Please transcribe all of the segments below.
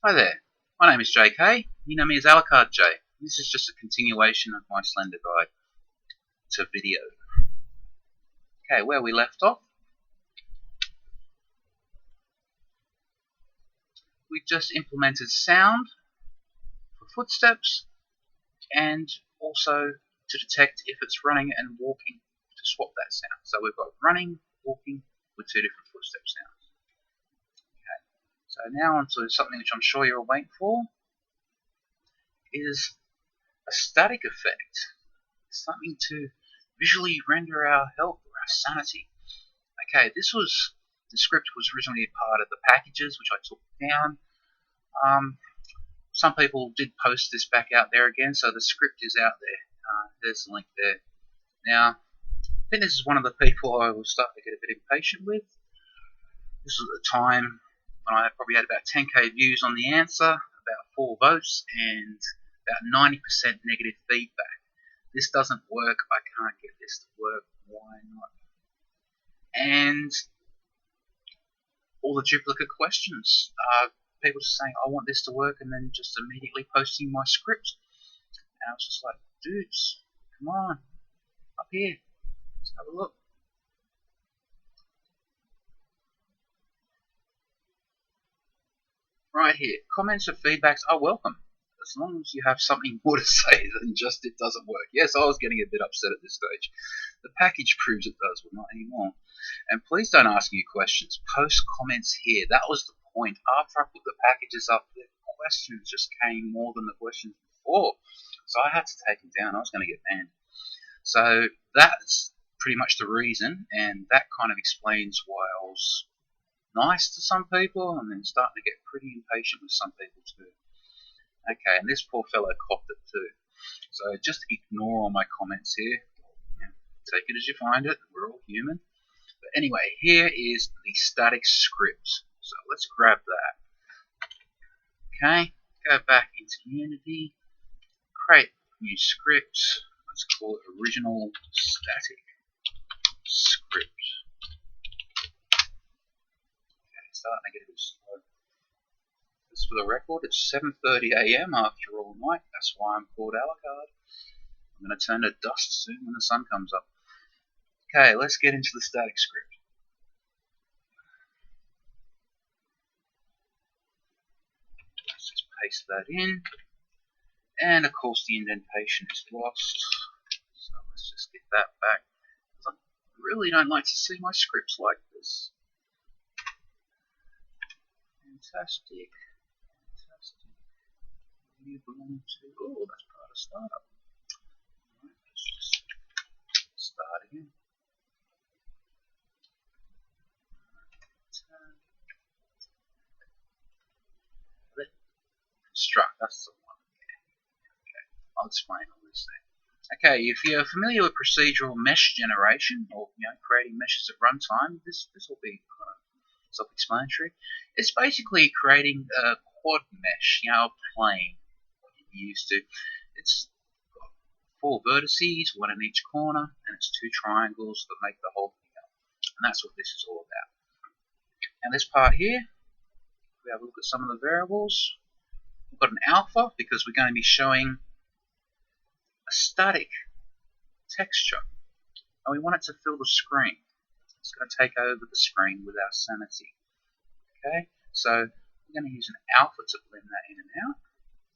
Hi there, my name is JK, you know me as Alucard J. This is just a continuation of my SlenderGuide to video. Okay, where we left off, we just implemented sound for footsteps and also to detect if it's running and walking, to swap that sound. So we've got running, walking with two different footstep sounds. So now onto something which I'm sure you're waiting for, is a static effect. Something to visually render our health or our sanity. Okay, the script was originally part of the packages which I took down. Some people did post this back out there again, so the script is out there. There's the link there. Now, I think this is one of the people I will start to get a bit impatient with. This was at the time when I probably had about 10k views on the answer, about 4 votes, and about 90% negative feedback. This doesn't work, I can't get this to work, why not? And all the duplicate questions. People just saying, I want this to work, and then just immediately posting my script. And I was just like, dudes, come on, up here, let's have a look. Right here, comments or feedbacks are welcome, as long as you have something more to say than just it doesn't work. Yes, I was getting a bit upset at this stage. The package proves it does, but not anymore. And please don't ask me questions. Post comments here. That was the point. After I put the packages up, the questions just came more than the questions before. So I had to take them down. I was going to get banned. So that's pretty much the reason, and that kind of explains why I was nice to some people and then starting to get pretty impatient with some people too. Okay, and this poor fellow copped it too. So just ignore all my comments here. Take it as you find it. We're all human. But anyway, here is the static script. So let's grab that. Okay, go back into Unity, create a new script. Let's call it original static script. Okay, starting to get a bit slow. Just for the record, it's 7:30 AM after all night. That's why I'm called Alucard. I'm going to turn to dust soon when the sun comes up. Okay, let's get into the static script. Let's just paste that in. And of course the indentation is lost. So let's just get that back. I really don't like to see my scripts like this. Fantastic. Fantastic. Where do you belong to? Oh, that's part of startup. Alright, let's just start again. Construct, that's the one. Okay, I'll explain all this thing. Okay, if you're familiar with procedural mesh generation, or creating meshes at runtime, this will be self-explanatory. It's basically creating a quad mesh, a plane, what you're used to. It's got 4 vertices, 1 in each corner, and it's 2 triangles that make the whole thing up. And that's what this is all about. Now this part here, we have a look at some of the variables. We've got an alpha because we're going to be showing a static texture, and we want it to fill the screen. It's going to take over the screen with our sanity. Okay, so we're going to use an alpha to blend that in and out.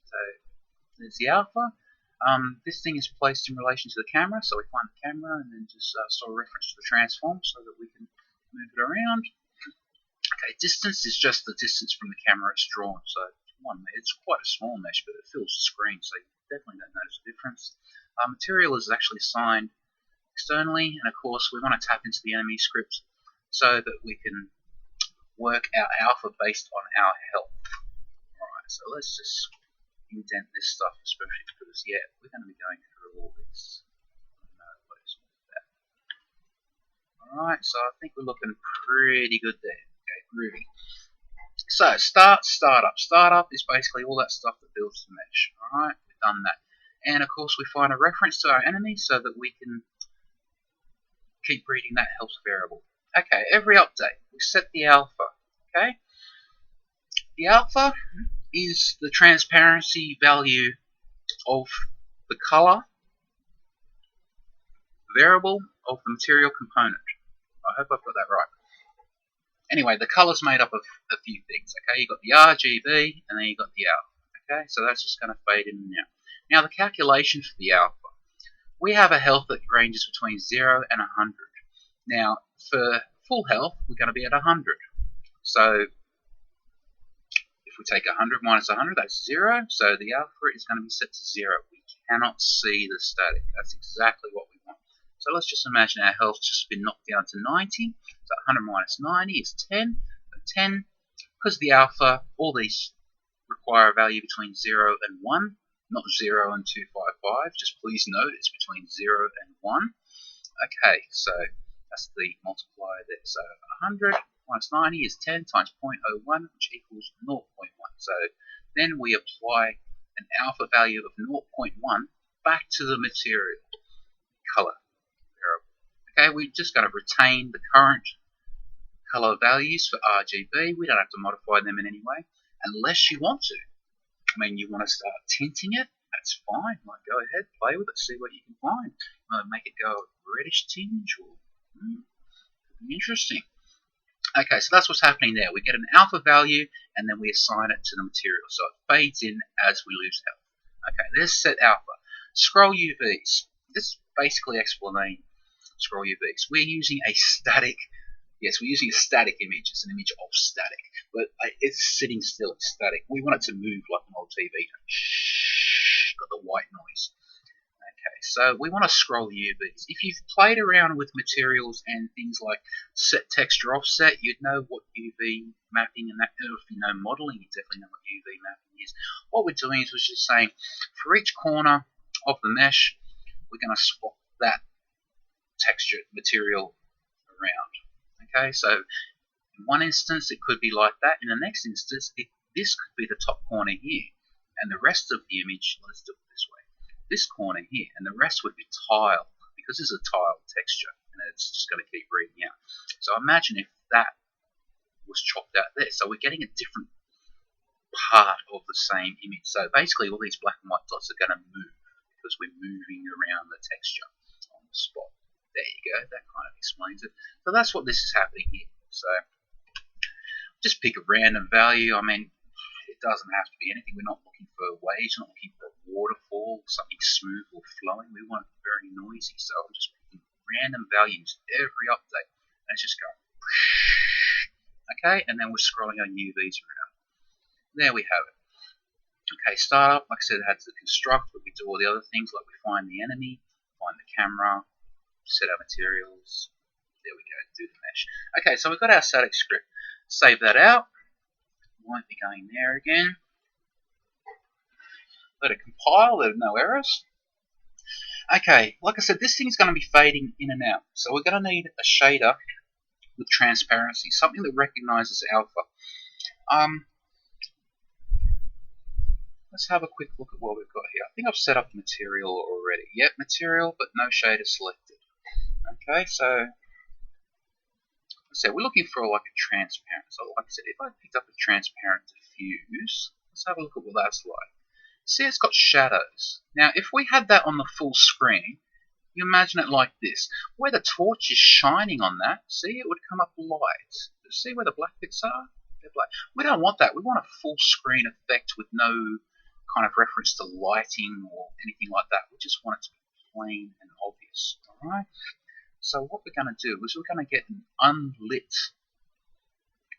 So there's the alpha. This thing is placed in relation to the camera, so we find the camera and then just store a reference to the transform so that we can move it around. Okay, distance is just the distance from the camera it's drawn, so it's quite a small mesh, but it fills the screen, so you definitely don't notice the difference. Material is actually assigned externally, and of course we want to tap into the enemy script so that we can work our alpha based on our health. Alright, so let's just indent this stuff, especially because, we're going to be going through all this. Alright, so I think we're looking pretty good there. Okay, groovy. So, startup. Startup is basically all that stuff that builds the mesh. Alright, we've done that. And of course we find a reference to our enemy so that we can keep reading that health variable. Okay, every update, we set the alpha. Okay? The alpha is the transparency value of the color variable of the material component. I hope I've got that right. Anyway, the color's made up of a few things. Okay, you've got the RGB and then you've got the alpha. Okay, so that's just going to fade in and out. Now the calculation for the alpha. We have a health that ranges between 0 and 100. Now, for full health, we're going to be at 100. So, if we take 100 minus 100, that's 0. So, the alpha is going to be set to 0. We cannot see the static. That's exactly what we want. So, let's just imagine our health just been knocked down to 90. So, 100 minus 90 is 10. So 10, because the alpha, all these require a value between 0 and 1. Not 0 and 255, just please note it's between 0 and 1. Okay, so that's the multiplier there. So 100 minus 90 is 10 times 0.01, which equals 0.1. So then we apply an alpha value of 0.1 back to the material color variable. Okay, we're just going to retain the current color values for RGB. We don't have to modify them in any way, unless you want to. I mean, you want to start tinting it, that's fine. Like, go ahead, play with it, see what you can find. Make it go a reddish tinge, or could be interesting. Okay, so that's what's happening there. We get an alpha value, and then we assign it to the material. So it fades in as we lose health. Okay, there's set alpha. Scroll UVs. This is basically explaining scroll UVs. We're using a static. Yes, we're using a static image. It's an image of static, but it's sitting still. It's static. We want it to move like an old TV. Got the white noise. Okay, so we want to scroll UVs. If you've played around with materials and things like set texture offset, you'd know what UV mapping and that. If you know modeling, you definitely know what UV mapping is. What we're doing is we're just saying for each corner of the mesh, we're going to swap that texture material around. Okay, so in one instance it could be like that. In the next instance, this could be the top corner here, and the rest of the image, let's do it this way, this corner here, and the rest would be tile, because this is a tile texture, and it's just going to keep reading out. So imagine if that was chopped out there. So we're getting a different part of the same image. So basically all these black and white dots are going to move, because we're moving around the texture on the spot. There you go, that kind of explains it. So that's what this is happening here. So just pick a random value. I mean, it doesn't have to be anything. We're not looking for waves, we're not looking for a waterfall, something smooth or flowing. We want it very noisy. So I'm just picking random values every update. And it's just going, okay, and then we're scrolling our UVs around. There we have it. Okay, startup, like I said, it had to construct, but we do all the other things, like we find the enemy, find the camera, set our materials. There we go, do the mesh. Okay, so we've got our static script. Save that out. Won't be going there again. Let it compile, there are no errors. Okay, like I said, this thing's going to be fading in and out. So we're going to need a shader with transparency, something that recognizes alpha. Let's have a quick look at what we've got here. I think I've set up the material already. Yep, material, but no shader selected. Okay, so we're looking for like a transparent. So like I said, if I picked up a transparent diffuse, let's have a look at what that's like. See, it's got shadows. Now, if we had that on the full screen, you imagine it like this. Where the torch is shining on that, see, it would come up light. See where the black bits are? They're black. We don't want that. We want a full screen effect with no kind of reference to lighting or anything like that. We just want it to be plain and obvious. Alright? So what we're going to do is we're going to get an unlit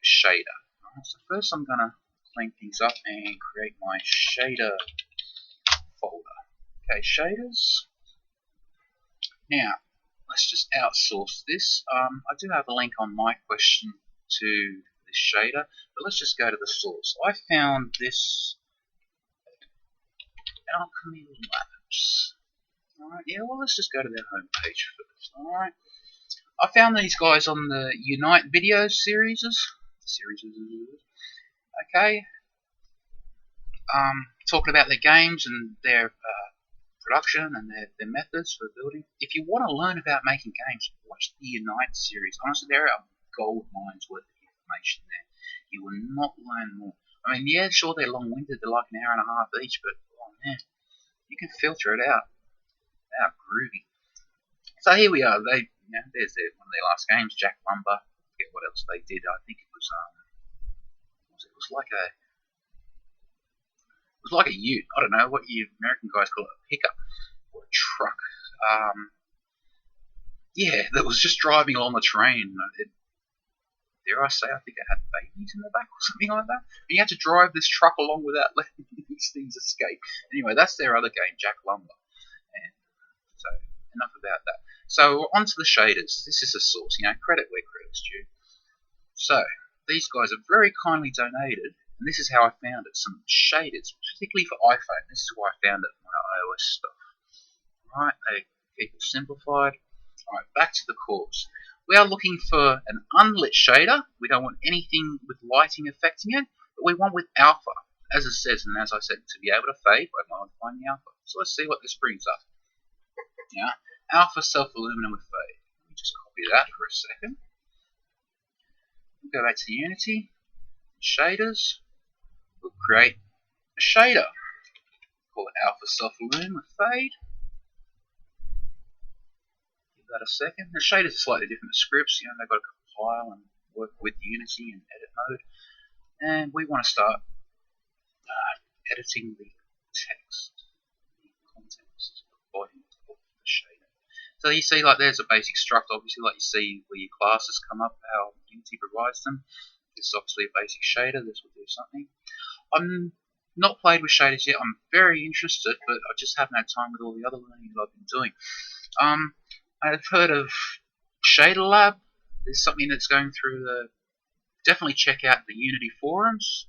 shader. Alright, so first I'm going to clean things up and create my shader folder. Okay, shaders. Now, let's just outsource this. I do have a link on my question to this shader, but let's just go to the source. I found this Alchemy Labs. Alright, yeah, well, let's just go to their homepage first. Alright, I found these guys on the Unite video series. Okay, talking about their games and their production and their methods for building. If you want to learn about making games, watch the Unite series. Honestly, there are gold mines worth of information there. You will not learn more. I mean, yeah, sure, they're long-winded, they're like an hour and a half each, but oh man, you can filter it out. How groovy. So here we are. There's one of their last games, Jack Lumber. I forget what else they did. I think it was like a ute. I don't know what you American guys call it, a pickup or a truck. Yeah, that was just driving along the terrain. Dare I say, I think it had babies in the back or something like that. And you had to drive this truck along without letting these things escape. Anyway, that's their other game, Jack Lumber. And so, enough about that. So, onto the shaders. This is a source, credit where credit's due. So, these guys have very kindly donated, and this is how I found it, some shaders, particularly for iPhone. This is where I found it in my iOS stuff. Right, they keep it simplified. Alright, back to the cores. We are looking for an unlit shader. We don't want anything with lighting affecting it, but we want with alpha, as it says, and as I said, to be able to fade, we want to find the alpha. So let's see what this brings up. Alpha self-illuminant with fade. Let me just copy that for a second. We'll go back to Unity, shaders. We'll create a shader. Call it alpha self-illuminant with fade. That a second. The shaders are slightly different to scripts. They've got to compile and work with Unity and edit mode. And we want to start editing the text, the context, the body of the shader. So you see, there's a basic struct. Obviously, you see where your classes come up, how Unity provides them. This is obviously a basic shader. This will do something. I'm not played with shaders yet. I'm very interested, but I just haven't had time with all the other learning that I've been doing. I've heard of Shader Lab. There's something that's going through definitely check out the Unity forums,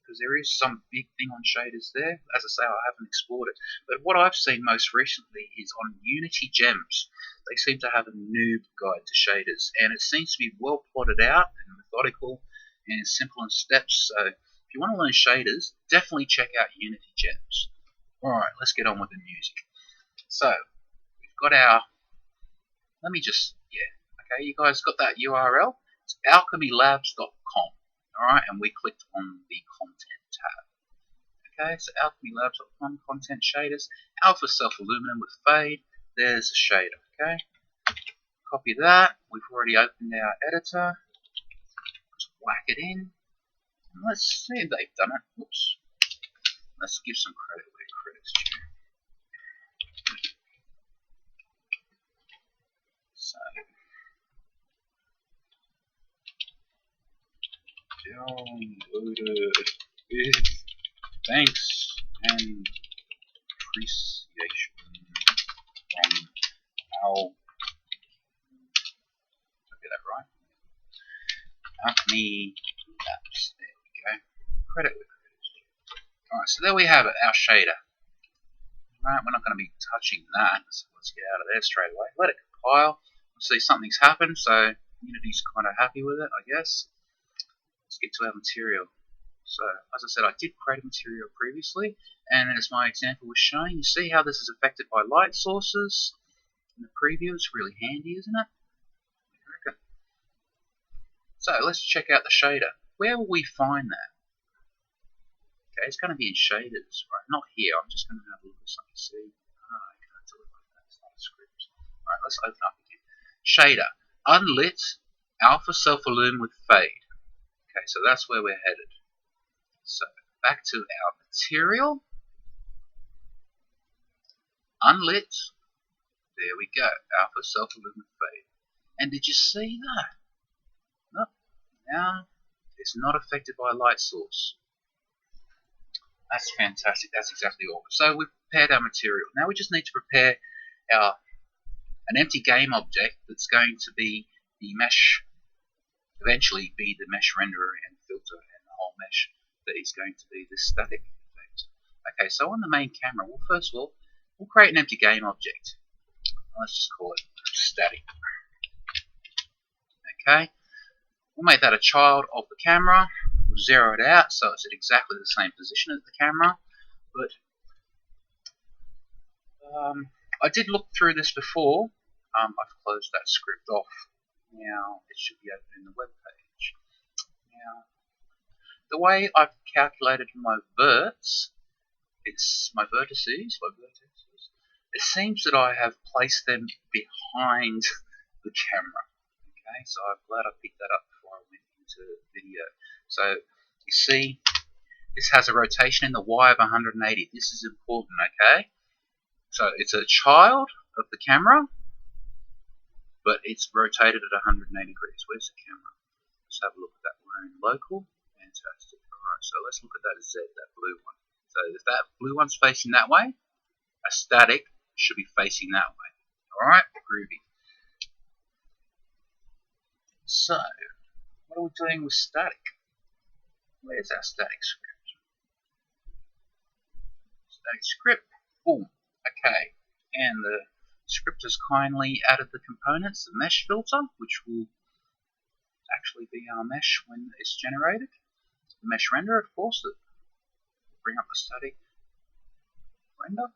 because there is some big thing on shaders there. As I say, I haven't explored it. But what I've seen most recently is on Unity Gems. They seem to have a noob guide to shaders, and it seems to be well plotted out and methodical and simple in steps. So if you want to learn shaders, definitely check out Unity Gems. Alright, let's get on with the music. So, we've got our... okay, you guys got that URL? It's alchemylabs.com, alright, and we clicked on the content tab. Okay, so alchemylabs.com, content shaders, alpha self-illuminant with fade, there's a shader, okay? Copy that, we've already opened our editor, let's whack it in, and let's see if they've done it. Whoops. Let's give some credit where credit's due. So, downloaded with thanks and appreciation from our, I'll get that right, Alchemy Labs. There we go. Credit with credit's due. Alright, so there we have it, our shader. Alright, we're not going to be touching that, so let's get out of there straight away. Let it compile. See, something's happened, so Unity's kind of happy with it, I guess. Let's get to our material. So, as I said, I did create a material previously, and as my example was showing, you see how this is affected by light sources in the preview. It's really handy, isn't it? So, let's check out the shader. Where will we find that? Okay, it's going to be in shaders, right? Not here. I'm just going to have a look at something. See? I can't do it like that. It's not a script. Alright, let's open up again. Shader. Unlit, alpha self-illuminant with fade. Okay, so that's where we're headed. So, back to our material. Unlit. There we go. Alpha self-illuminant fade. And did you see that? Nope. Now, it's not affected by a light source. That's fantastic. That's exactly all. So we've prepared our material. Now we just need to prepare an empty game object that's going to be the mesh, eventually be the mesh renderer and filter and the whole mesh that is going to be this static effect. Okay, so on the main camera, well, first of all, we'll create an empty game object. Let's just call it static. Okay, we'll make that a child of the camera. We'll zero it out so it's at exactly the same position as the camera. But I did look through this before. I've closed that script off. Now it should be open in the web page. Now the way I've calculated my verts, my vertices, it seems that I have placed them behind the camera. Okay, so I'm glad I picked that up before I went into the video. So you see, this has a rotation in the Y of 180. This is important, okay? So it's a child of the camera, but it's rotated at 180 degrees. Where's the camera? Let's have a look at that. We're in local. Fantastic. Alright, so let's look at that Z, that blue one. So if that blue one's facing that way, a static should be facing that way. Alright, groovy. So, what are we doing with static? Where's our static script? Static script. Boom. Okay. And the script has kindly added the components, the mesh filter, which will actually be our mesh when it's generated. The mesh render, of course, that will bring up the static render.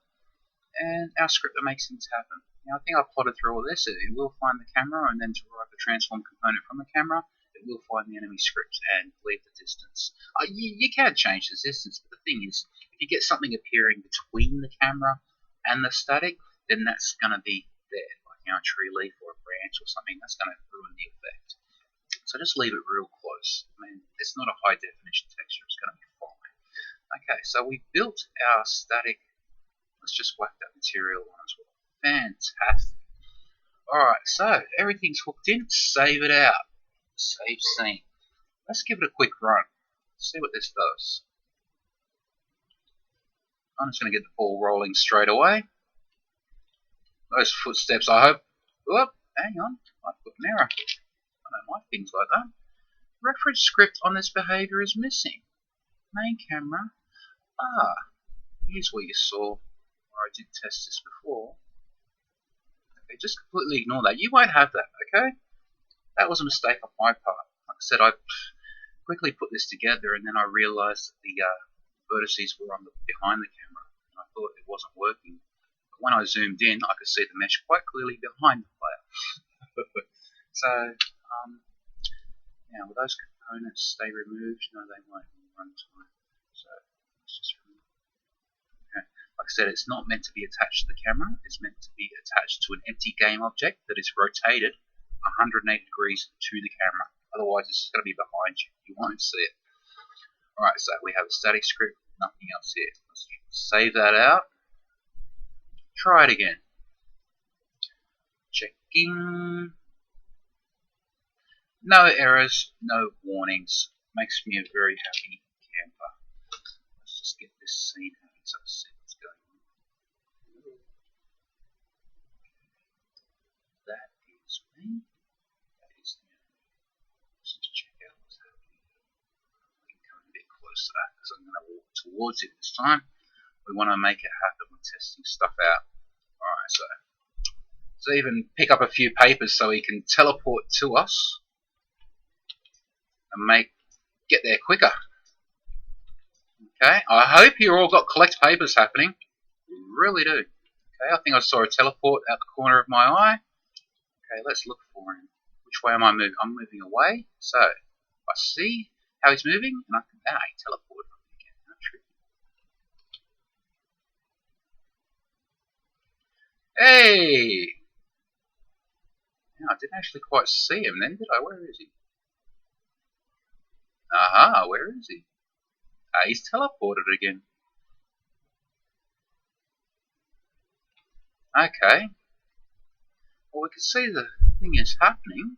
And our script that makes things happen. Now, I think I've plotted through all this. It will find the camera and then derive the transform component from the camera. It will find the enemy script and leave the distance. You can change the distance, but the thing is, if you get something appearing between the camera and the static, then that's going to be there, like a tree leaf or a branch or something. That's going to ruin the effect. So just leave it real close. I mean, it's not a high definition texture. It's going to be fine. Okay, so we built our static. Let's just whack that material on as well. Fantastic. Alright, so everything's hooked in. Save it out. Save scene. Let's give it a quick run. See what this does. I'm just going to get the ball rolling straight away. Those footsteps, I hope. Whoop, hang on. I've got an error. I don't like things like that. Reference script on this behavior is missing. Main camera. Here's where you saw. I did test this before. Okay, just completely ignore that. You won't have that, okay? That was a mistake on my part. Like I said, I quickly put this together and then I realized that the vertices were on behind the camera. And I thought it wasn't working. But when I zoomed in, I could see the mesh quite clearly behind the player. So, now will those components stay removed? No, they won't in runtime. So, let's just remove. Like I said, it's not meant to be attached to the camera. It's meant to be attached to an empty game object that is rotated 180 degrees to the camera. Otherwise, it's just going to be behind you. You won't see it. Alright, so we have a static script, nothing else here. Let's save that out. Try it again. Checking. No errors, no warnings. Makes me a very happy camper. Let's just get this scene having some sense. That is me. That is the enemy. Let's just check out what's happening. We can come a bit close to that because I'm going to walk towards it this time. We want to make it happen with testing stuff out. Alright, so even pick up a few papers so he can teleport to us and get there quicker. Okay, I hope you all got collect papers happening. Really do. Okay, I think I saw a teleport out the corner of my eye. Okay, let's look for him. Which way am I moving? I'm moving away. So, I see how he's moving, and I can... he teleported again. How tricky. Hey! I didn't actually quite see him then, did I? Where is he? Aha, where is he? He's teleported again. Okay. Well, we can see the thing is happening.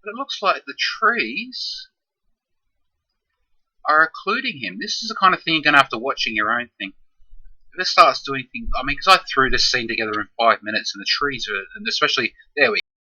But it looks like the trees are occluding him. This is the kind of thing you're going to have to watch in your own thing. If it starts doing things... I mean, because I threw this scene together in 5 minutes and the trees are... And especially... There we